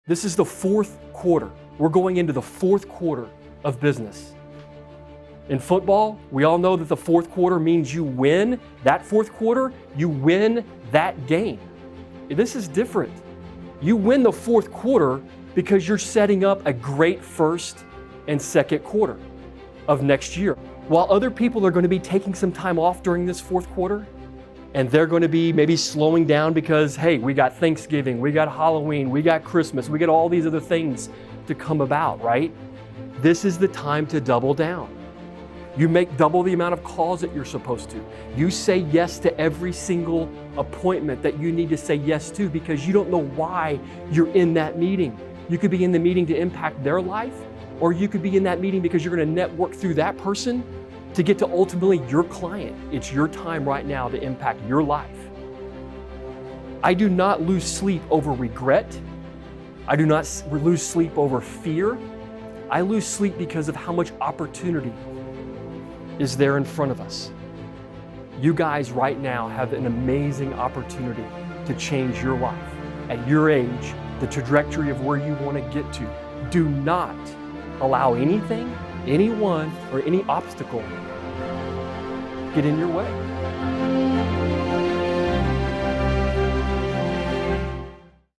This is the fourth quarter. We're going into the fourth quarter of business. In football, we all know that the fourth quarter means you win that fourth quarter, you win that game. This is different. You win the fourth quarter because you're setting up a great first and second quarter of next year. While other people are going to be taking some time off during this fourth quarter, and they're going to be maybe slowing down because, hey, we got Thanksgiving, we got Halloween, we got Christmas, we got all these other things to come about, right? This is the time to double down. You make double the amount of calls that you're supposed to. You say yes to every single appointment that you need to say yes to because you don't know why you're in that meeting. You could be in the meeting to impact their life, or you could be in that meeting because you're going to network through that person to get to ultimately your client. It's your time right now to impact your life. I do not lose sleep over regret. I do not lose sleep over fear. I lose sleep because of how much opportunity is there in front of us. You guys right now have an amazing opportunity to change your life. At your age, the trajectory of where you want to get to. Do not allow anything, anyone, or any obstacle get in your way.